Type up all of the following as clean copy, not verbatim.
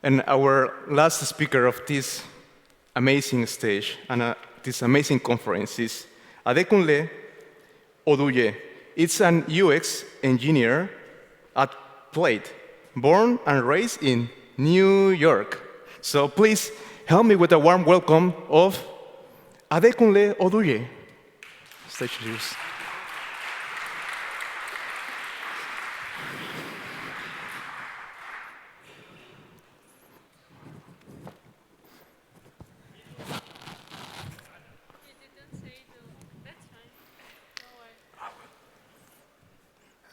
And our last speaker of this amazing stage and this amazing conference is Adekunle Oduye. It's an UX engineer at Plaid, born and raised in New York. So please help me with a warm welcome of Adekunle Oduye. Stage is yours.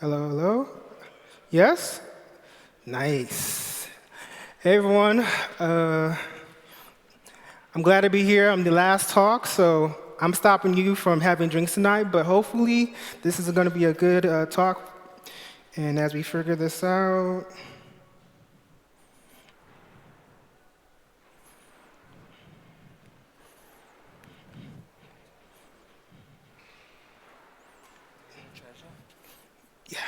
Hello, hello. Yes? Nice. Hey, everyone. I'm glad to be here. I'm the last talk, so I'm stopping you from having drinks tonight, but hopefully this is going to be a good talk. And as we figure this out, yeah.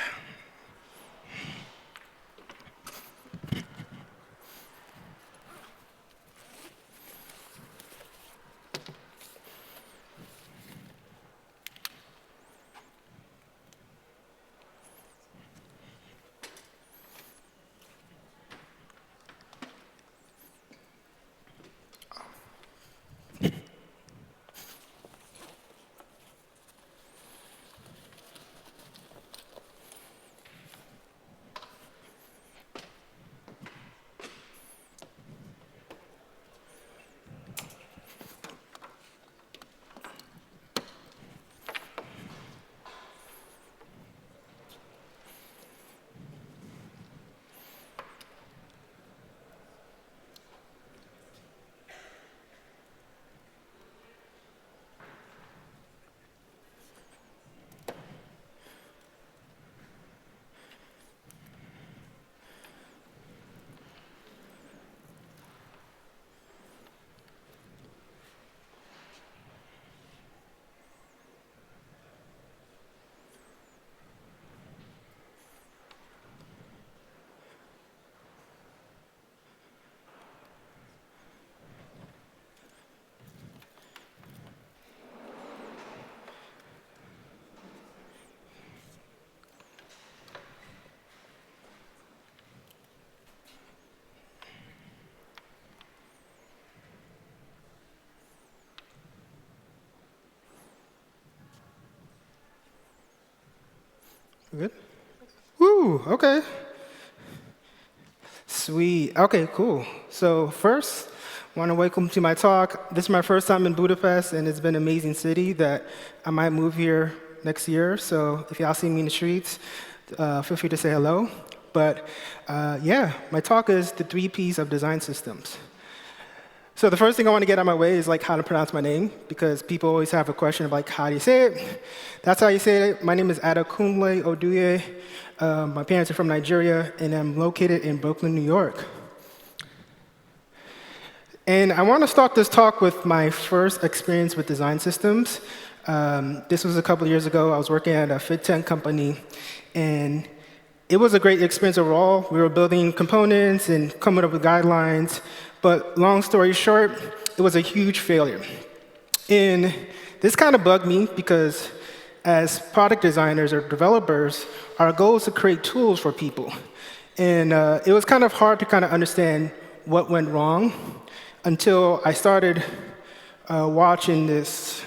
Good? Woo, okay. Sweet. Okay, cool. So first, I want to welcome to my talk. This is my first time in Budapest, and it's been an amazing city that I might move here next year. So if y'all see me in the streets, feel free to say hello. But yeah, my talk is the 3 Ps of design systems. So the first thing I want to get out of my way is like how to pronounce my name, because people always have a question of like, how do you say it? That's how you say it. My name is Adekunle Oduye. My parents are from Nigeria, and I'm located in Brooklyn, New York. And I want to start this talk with my first experience with design systems. This was a couple of years ago. I was working at a fintech company, and it was a great experience overall. We were building components and coming up with guidelines. But long story short, it was a huge failure. And this kind of bugged me because as product designers or developers, our goal is to create tools for people. And it was kind of hard to kind of understand what went wrong until I started watching this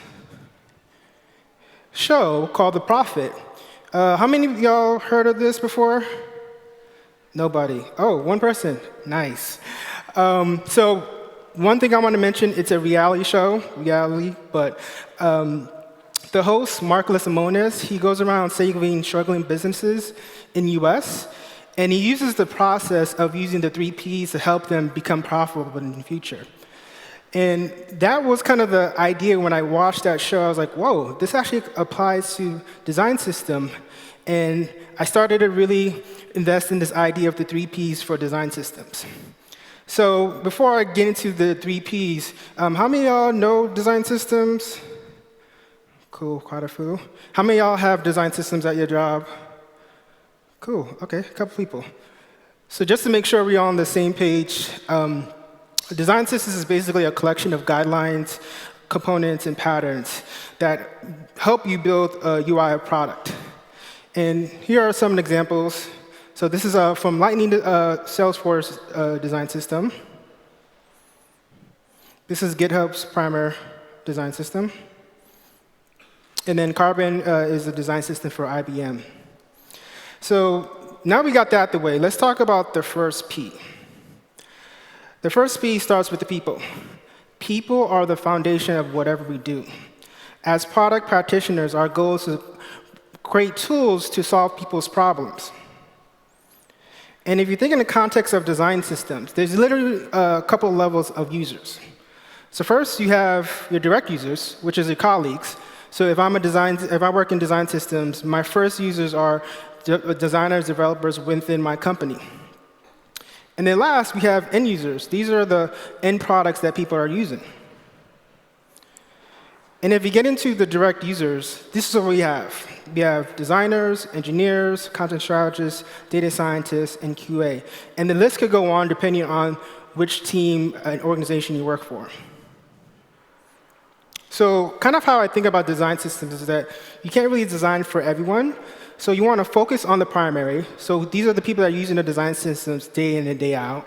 show called The Prophet. How many of y'all heard of this before? Nobody. Oh, one person. Nice. So one thing I want to mention, it's a reality show, but the host, Mark Lesimonius, he goes around saving struggling businesses in the US, and he uses the process of using the 3 Ps to help them become profitable in the future. And that was kind of the idea when I watched that show. I was like, whoa, this actually applies to design system. And I started to really invest in this idea of the 3 Ps for design systems. So before I get into the 3 Ps, how many of y'all know design systems? Cool, quite a few. How many of y'all have design systems at your job? Cool, okay, a couple people. So just to make sure we're on the same page, design systems is basically a collection of guidelines, components, and patterns that help you build a UI product. And here are some examples. So this is from Lightning Salesforce design system. This is GitHub's Primer design system. And then Carbon is a design system for IBM. So now we got that out the way, let's talk about the first P. The first P starts with the people. People are the foundation of whatever we do. As product practitioners, our goal is to create tools to solve people's problems. And if you think in the context of design systems, there's literally a couple of levels of users. So first, you have your direct users, which is your colleagues. So if I work in design systems, my first users are designers, developers within my company. And then last, we have end users. These are the end products that people are using. And if you get into the direct users, this is what we have. We have designers, engineers, content strategists, data scientists, and QA. And the list could go on depending on which team and organization you work for. So kind of how I think about design systems is that you can't really design for everyone. So you want to focus on the primary. So these are the people that are using the design systems day in and day out.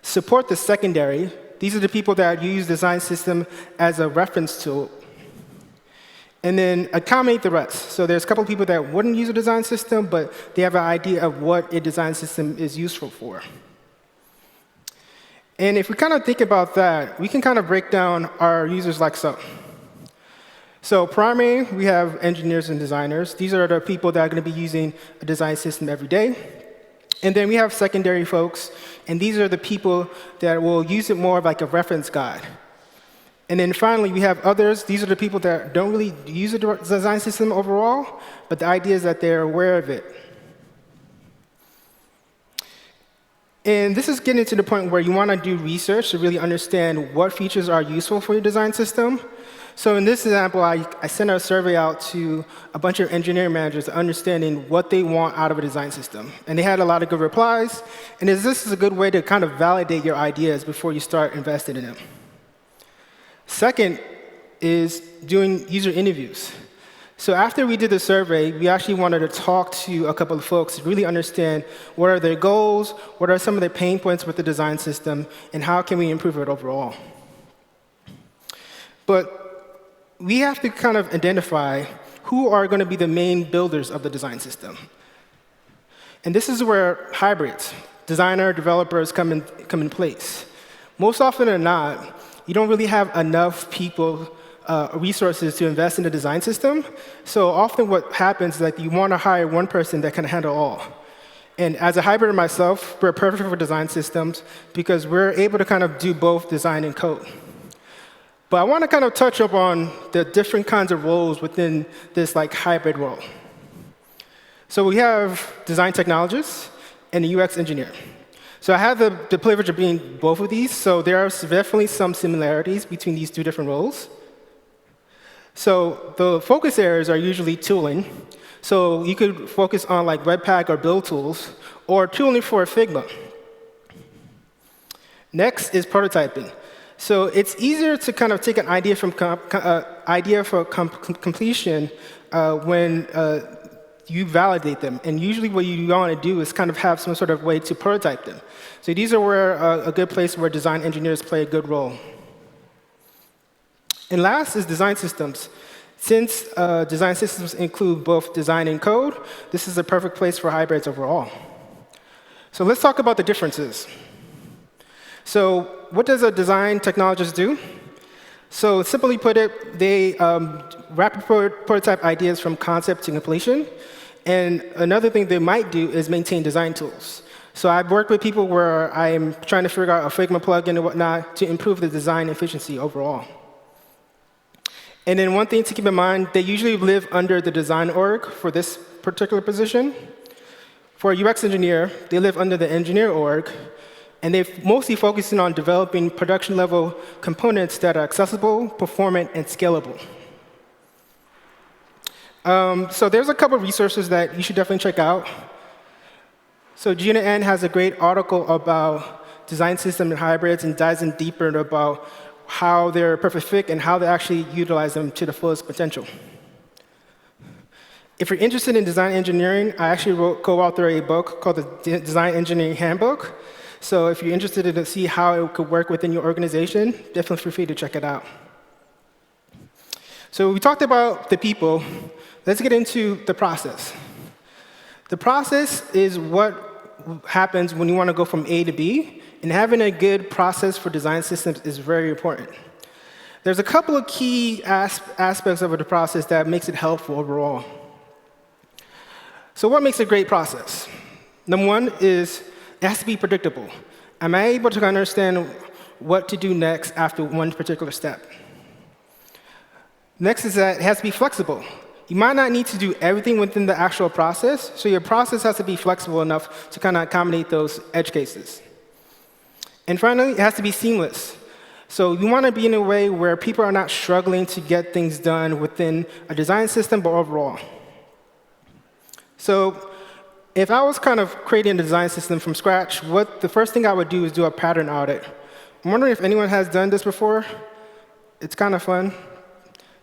Support the secondary. These are the people that use design system as a reference tool. And then accommodate the rest. So there's a couple of people that wouldn't use a design system, but they have an idea of what a design system is useful for. And if we kind of think about that, we can kind of break down our users like so. So primary, we have engineers and designers. These are the people that are going to be using a design system every day. And then we have secondary folks, and these are the people that will use it more like a reference guide. And then finally, we have others. These are the people that don't really use a design system overall, but the idea is that they're aware of it. And this is getting to the point where you want to do research to really understand what features are useful for your design system. So in this example, I sent a survey out to a bunch of engineering managers understanding what they want out of a design system. And they had a lot of good replies. And this is a good way to kind of validate your ideas before you start investing in them. Second is doing user interviews. So after we did the survey, we actually wanted to talk to a couple of folks to really understand what are their goals, what are some of their pain points with the design system, and how can we improve it overall. But we have to kind of identify who are going to be the main builders of the design system. And this is where hybrids, designer, developers come in place. Most often than not, you don't really have enough people, resources to invest in the design system. So often what happens is that you want to hire one person that can handle all. And as a hybrid myself, we're perfect for design systems because we're able to kind of do both design and code. But I want to kind of touch upon the different kinds of roles within this like hybrid role. So we have design technologists and a UX engineer. So I have the privilege of being both of these, so there are definitely some similarities between these two different roles. So the focus areas are usually tooling. So you could focus on like Webpack or build tools, or tooling for Figma. Next is prototyping. So it's easier to kind of take an idea from completion when you validate them. And usually what you want to do is kind of have some sort of way to prototype them. So these are where a good place where design engineers play a good role. And last is design systems. Since design systems include both design and code, this is a perfect place for hybrids overall. So let's talk about the differences. So what does a design technologist do? So simply put it, they rapid prototype ideas from concept to completion. And another thing they might do is maintain design tools. So I've worked with people where I'm trying to figure out a Figma plugin and whatnot to improve the design efficiency overall. And then one thing to keep in mind, they usually live under the design org for this particular position. For a UX engineer, they live under the engineer org. And they're mostly focusing on developing production-level components that are accessible, performant, and scalable. So there's a couple of resources that you should definitely check out. So Gina N has a great article about design system and hybrids and dives in deeper about how they're a perfect fit and how they actually utilize them to the fullest potential. If you're interested in design engineering, I actually co-authored a book called the Design Engineering Handbook. So if you're interested to see how it could work within your organization, definitely feel free to check it out. So we talked about the people. Let's get into the process. The process is what happens when you want to go from A to B, and having a good process for design systems is very important. There's a couple of key aspects of the process that makes it helpful overall. So what makes a great process? Number one is it has to be predictable. Am I able to understand what to do next after one particular step? Next is that it has to be flexible. You might not need to do everything within the actual process, so your process has to be flexible enough to kind of accommodate those edge cases. And finally, it has to be seamless. So you want to be in a way where people are not struggling to get things done within a design system, but overall. So if I was kind of creating a design system from scratch, the first thing I would do is do a pattern audit. I'm wondering if anyone has done this before. It's kind of fun.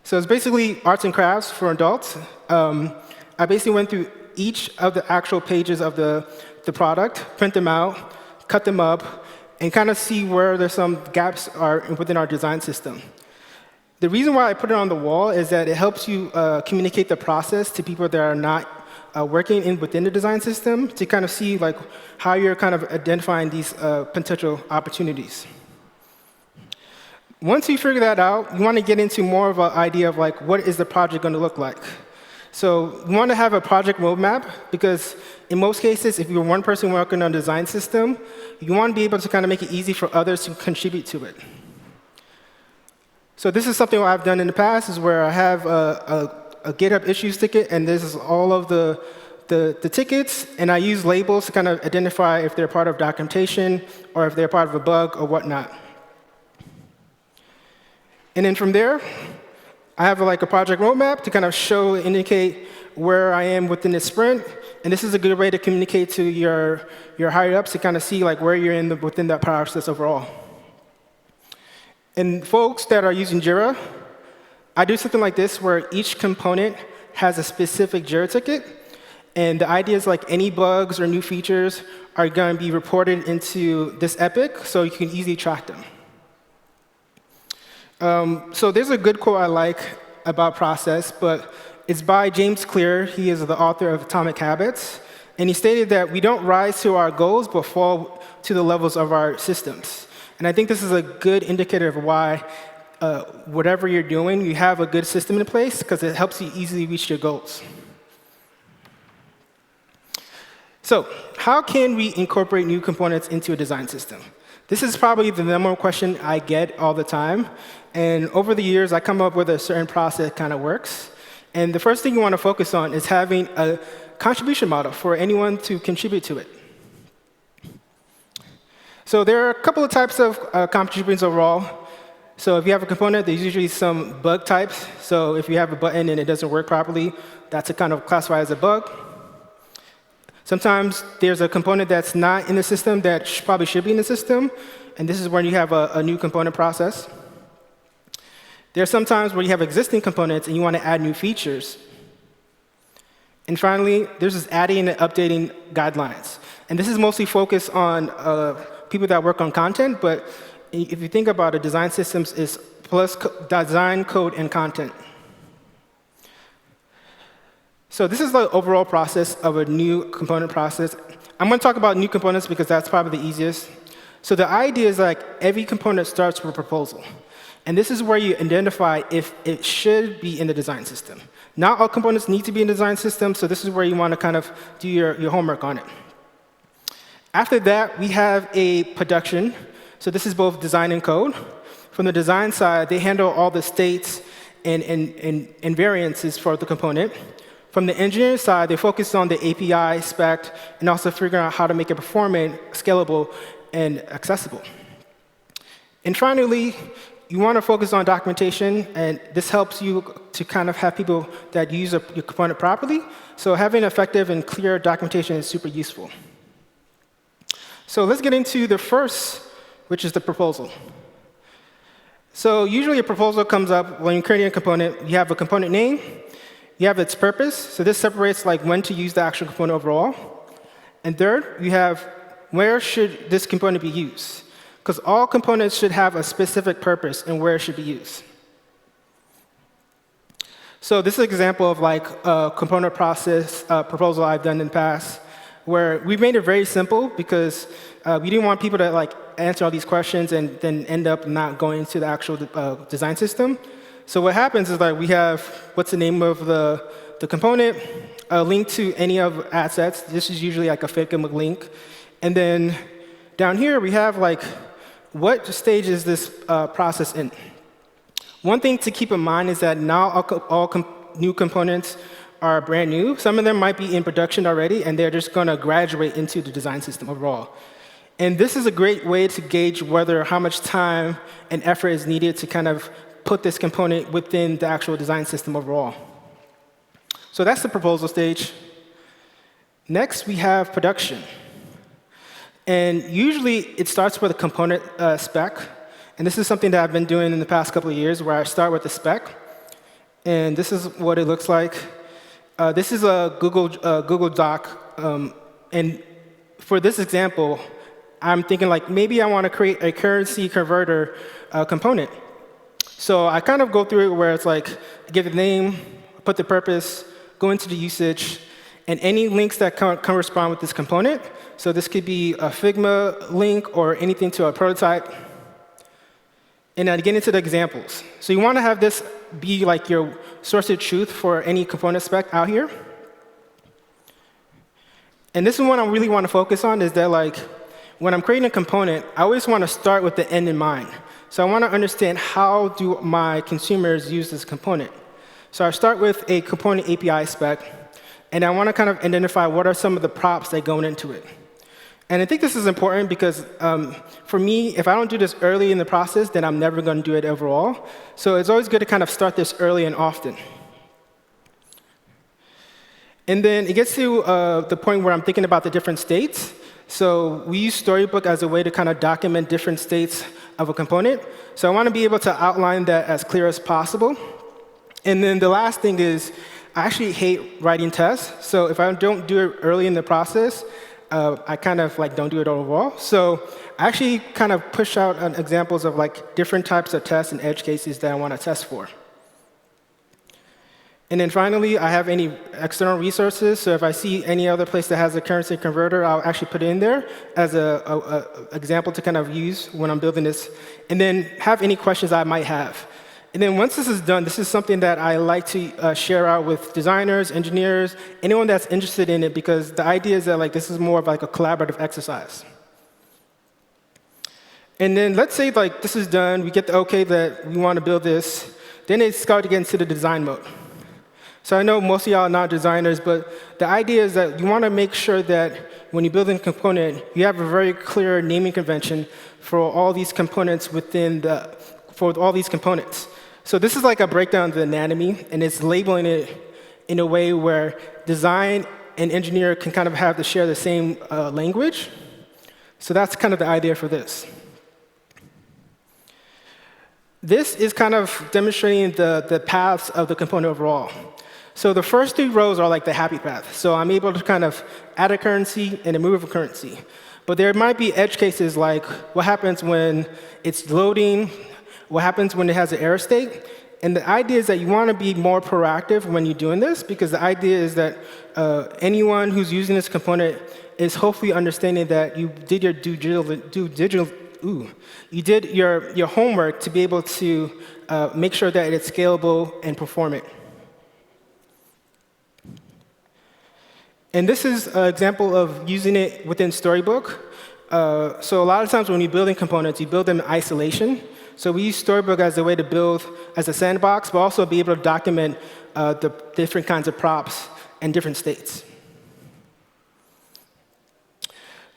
So it's basically arts and crafts for adults. I basically went through each of the actual pages of the product, print them out, cut them up, and kind of see where there's some gaps are within our design system. The reason why I put it on the wall is that it helps you communicate the process to people that are not working within the design system to kind of see like how you're kind of identifying these potential opportunities. Once you figure that out, you want to get into more of an idea of like what is the project going to look like. So you want to have a project roadmap because in most cases, if you're one person working on a design system, you want to be able to kind of make it easy for others to contribute to it. So this is something I've done in the past, is where I have a GitHub issues ticket, and this is all of the tickets, and I use labels to kind of identify if they're part of documentation or if they're part of a bug or whatnot. And then from there, I have like a project roadmap to kind of indicate where I am within the sprint, and this is a good way to communicate to your higher-ups to kind of see like where you're within that process overall. And folks that are using Jira, I do something like this where each component has a specific Jira ticket, and the idea is like any bugs or new features are going to be reported into this epic, so you can easily track them. So there's a good quote I like about process, but it's by James Clear. He is the author of Atomic Habits, and he stated that we don't rise to our goals, but fall to the levels of our systems. And I think this is a good indicator of why whatever you're doing, you have a good system in place because it helps you easily reach your goals. So how can we incorporate new components into a design system? This is probably the number one question I get all the time. And over the years, I come up with a certain process that kind of works. And the first thing you want to focus on is having a contribution model for anyone to contribute to it. So there are a couple of types of contributions overall. So if you have a component, there's usually some bug types. So if you have a button and it doesn't work properly, that's a kind of classified as a bug. Sometimes there's a component that's not in the system that probably should be in the system, and this is when you have a new component process. There are some times where you have existing components and you want to add new features. And finally, there's this adding and updating guidelines. And this is mostly focused on people that work on content, but if you think about it, design systems is plus design, code, and content. So this is the overall process of a new component process. I'm going to talk about new components because that's probably the easiest. So the idea is like every component starts with a proposal. And this is where you identify if it should be in the design system. Not all components need to be in the design system, so this is where you want to kind of do your homework on it. After that, we have a production. So this is both design and code. From the design side, they handle all the states and variances for the component. From the engineering side, they focus on the API spec and also figuring out how to make it performant, scalable, and accessible. And finally, you want to focus on documentation, and this helps you to kind of have people that use your component properly. So having effective and clear documentation is super useful. So let's get into the first, which is the proposal. So usually a proposal comes up when you're creating a component. You have a component name, you have its purpose. So this separates like when to use the actual component overall. And third, you have where should this component be used? Because all components should have a specific purpose and where it should be used. So this is an example of like a component process proposal I've done in the past, where we've made it very simple because we didn't want people to like answer all these questions and then end up not going into the actual design system. So what happens is like we have what's the name of the component, a link to any of assets. This is usually like a Figma link. And then down here we have like what stage is this process in? One thing to keep in mind is that not all new components are brand new. Some of them might be in production already, and they're just going to graduate into the design system overall. And this is a great way to gauge whether how much time and effort is needed to kind of put this component within the actual design system overall. So that's the proposal stage. Next, we have production. And usually, it starts with a component spec. And this is something that I've been doing in the past couple of years, where I start with the spec. And this is what it looks like. This is a Google Doc. And for this example, I'm thinking like maybe I want to create a currency converter component. So I kind of go through it where it's like give the name, put the purpose, go into the usage, and any links that correspond with this component. So this could be a Figma link or anything to a prototype. And then get into the examples. So you want to have this be like your source of truth for any component spec out here. And this is what I really want to focus on is that like when I'm creating a component, I always want to start with the end in mind. So I want to understand how do my consumers use this component. So I start with a component API spec, and I want to kind of identify what are some of the props that go into it. And I think this is important because for me, if I don't do this early in the process, then I'm never going to do it overall. So it's always good to kind of start this early and often. And then it gets to the point where I'm thinking about the different states. So we use Storybook as a way to kind of document different states of a component. So I want to be able to outline that as clear as possible. And then the last thing is I actually hate writing tests. So if I don't do it early in the process, I kind of like don't do it overall. So I actually kind of push out examples of like different types of tests and edge cases that I want to test for. And then finally, I have any external resources. So if I see any other place that has a currency converter, I'll actually put it in there as an example to kind of use when I'm building this. And then have any questions I might have. And then once this is done, this is something that I like to share out with designers, engineers, anyone that's interested in it, because the idea is that like this is more of like a collaborative exercise. And then let's say like this is done, we get the OK that we want to build this, then it's start to get into the design mode. So I know most of y'all are not designers, but the idea is that you want to make sure that when you're building a component, you have a very clear naming convention for all these components for all these components. So this is like a breakdown of the anatomy, and it's labeling it in a way where design and engineer can kind of have to share the same language. So that's kind of the idea for this. This is kind of demonstrating the paths of the component overall. So the first 3 rows are like the happy path. So I'm able to kind of add a currency and remove a currency. But there might be edge cases like what happens when it's loading, what happens when it has an error state. And the idea is that you want to be more proactive when you're doing this, because the idea is that anyone who's using this component is hopefully understanding that you did your you did your homework to be able to make sure that it's scalable and performant. And this is an example of using it within Storybook. So a lot of times when you're building components, you build them in isolation. So we use Storybook as a way to build as a sandbox, but also be able to document the different kinds of props and different states.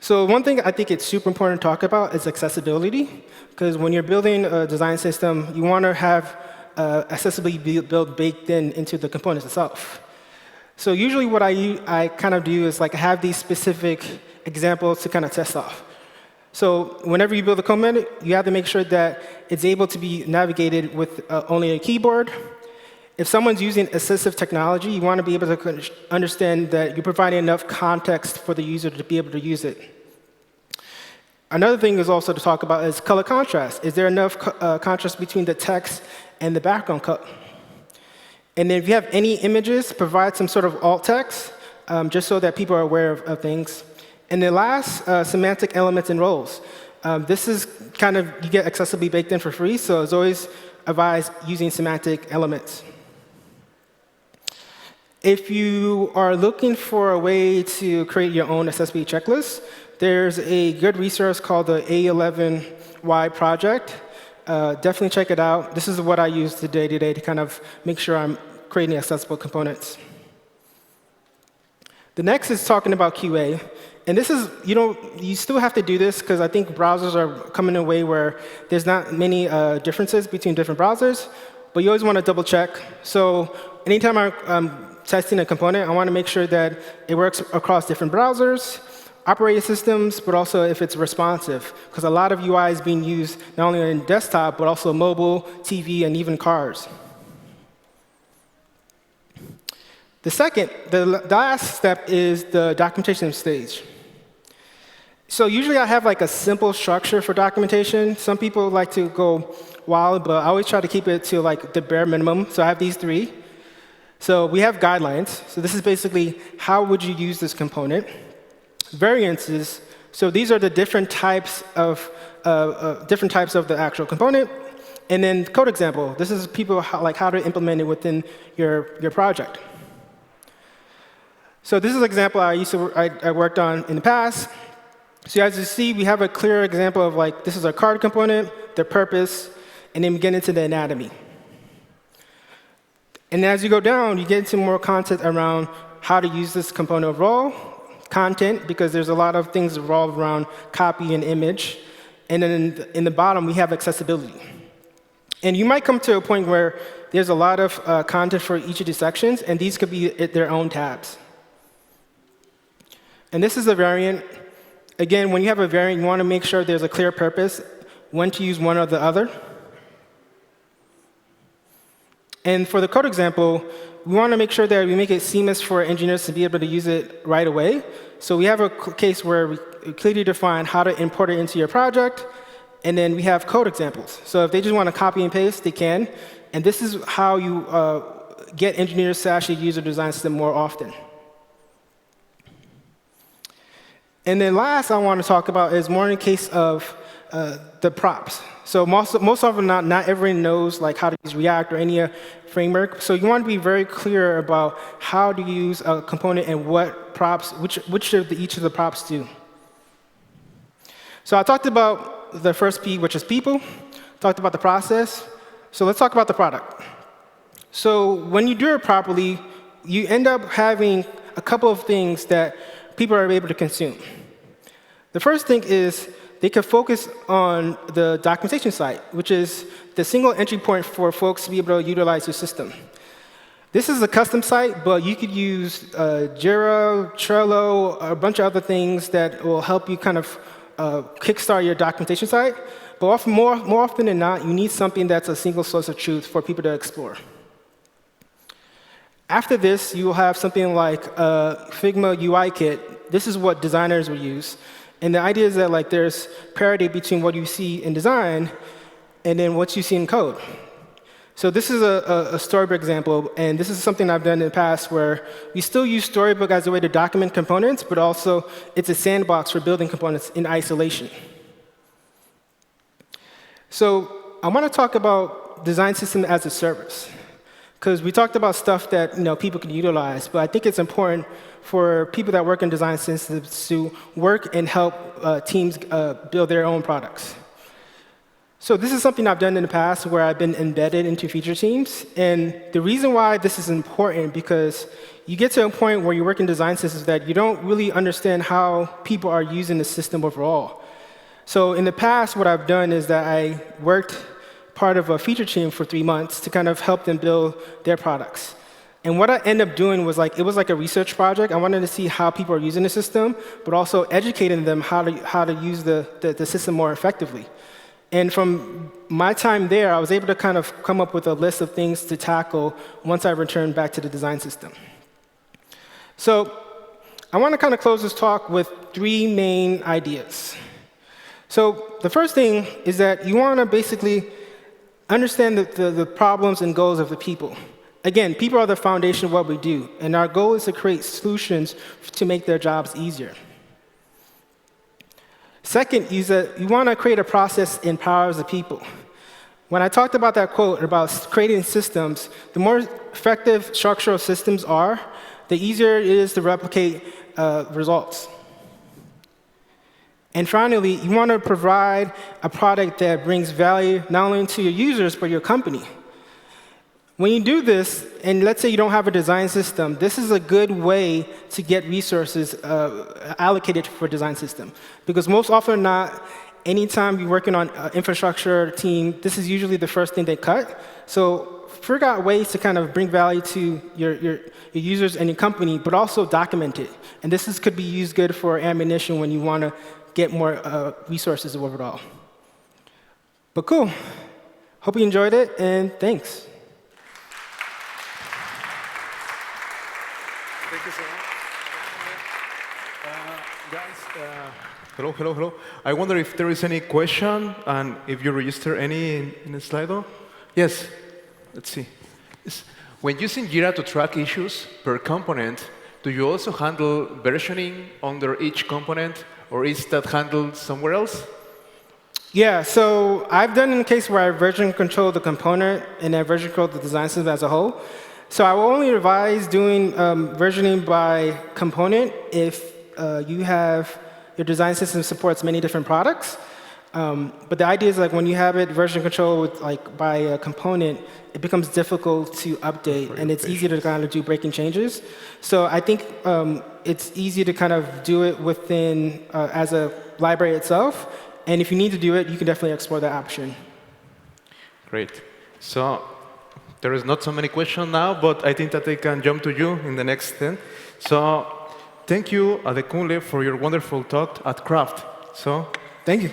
So one thing I think it's super important to talk about is accessibility, because when you're building a design system, you want to have accessibility built baked into the components itself. So usually what I kind of do is like have these specific examples to kind of test off. So whenever you build a component, you have to make sure that it's able to be navigated with only a keyboard. If someone's using assistive technology, you want to be able to understand that you're providing enough context for the user to be able to use it. Another thing is also to talk about is color contrast. Is there enough contrast between the text and the background color? And then if you have any images, provide some sort of alt text, just so that people are aware of things. And then last, semantic elements and roles. This is kind of, you get accessibly baked in for free, so it's always advised using semantic elements. If you are looking for a way to create your own accessibility checklist, there's a good resource called the A11Y project. Definitely check it out. This is what I use day to day to kind of make sure I'm creating accessible components. The next is talking about QA. And this is, you still have to do this because I think browsers are coming in a way where there's not many differences between different browsers, but you always want to double check. So anytime I'm testing a component, I want to make sure that it works across different browsers, operating systems, but also if it's responsive, because a lot of UI is being used not only on desktop, but also mobile, TV, and even cars. The last step is the documentation stage. So usually I have like a simple structure for documentation. Some people like to go wild, but I always try to keep it to like the bare minimum. So I have these three. So we have guidelines. So this is basically how would you use this component. Variances. So these are the different types of the actual component. And then code example. This is people how to implement it within your project. So this is an example I worked on in the past. So as you see, we have a clear example of like, this is our card component, the purpose, and then we get into the anatomy. And as you go down, you get into more content around how to use this component overall, content, because there's a lot of things revolved around copy and image. And then in the bottom, we have accessibility. And you might come to a point where there's a lot of content for each of these sections, and these could be their own tabs. And this is a variant. Again, when you have a variant, you want to make sure there's a clear purpose, when to use one or the other. And for the code example, we want to make sure that we make it seamless for engineers to be able to use it right away. So we have a case where we clearly define how to import it into your project, and then we have code examples. So if they just want to copy and paste, they can. And this is how you get engineers to actually use a design system more often. And then last I want to talk about is more in the case of the props. So most often not everyone knows like how to use React or any framework. So you want to be very clear about how to use a component and what props, which of each of the props do. So I talked about the first P, which is people. Talked about the process. So let's talk about the product. So when you do it properly, you end up having a couple of things that people are able to consume. The first thing is they can focus on the documentation site, which is the single entry point for folks to be able to utilize your system. This is a custom site, but you could use Jira, Trello, a bunch of other things that will help you kind of kickstart your documentation site. But more often than not, you need something that's a single source of truth for people to explore. After this, you will have something like Figma UI Kit. This is what designers will use. And the idea is that like there's parity between what you see in design and then what you see in code. So this is a Storybook example, and this is something I've done in the past where we still use Storybook as a way to document components, but also it's a sandbox for building components in isolation. So I want to talk about design system as a service. Because we talked about stuff that people can utilize, but I think it's important for people that work in design systems to work and help teams build their own products. So this is something I've done in the past where I've been embedded into feature teams. And the reason why this is important because you get to a point where you work in design systems that you don't really understand how people are using the system overall. So in the past, what I've done is that I worked part of a feature team for 3 months to kind of help them build their products. And what I ended up doing was it was like a research project. I wanted to see how people are using the system, but also educating them how to use the system more effectively. And from my time there, I was able to kind of come up with a list of things to tackle once I returned back to the design system. So I want to kind of close this talk with 3 main ideas. So the first thing is that you want to basically understand the problems and goals of the people. Again, people are the foundation of what we do, and our goal is to create solutions to make their jobs easier. Second is that you want to create a process that empowers the people. When I talked about that quote about creating systems, the more effective structural systems are, the easier it is to replicate results. And finally, you want to provide a product that brings value not only to your users, but your company. When you do this, and let's say you don't have a design system, this is a good way to get resources allocated for a design system. Because most often than not, anytime you're working on infrastructure team, this is usually the first thing they cut. So figure out ways to kind of bring value to your users and your company, but also document it. And this could be used good for ammunition when you want to get more resources overall. But cool. Hope you enjoyed it, and thanks. Thank you so much. Guys, hello. I wonder if there is any question, and if you register any in the Slido. Yes, let's see. When using Jira to track issues per component, do you also handle versioning under each component, or is that handled somewhere else? Yeah, so I've done in a case where I version control the component and I version control the design system as a whole. So I will only advise doing versioning by component if your design system supports many different products. But the idea is when you have it version control with, by a component, it becomes difficult to update, and it's easy to kind of do breaking changes. So I think it's easy to kind of do it within as a library itself. And if you need to do it, you can definitely explore that option. Great. So there is not so many questions now, but I think that I can jump to you in the next 10. So thank you, Adekunle, for your wonderful talk at Craft. So thank you.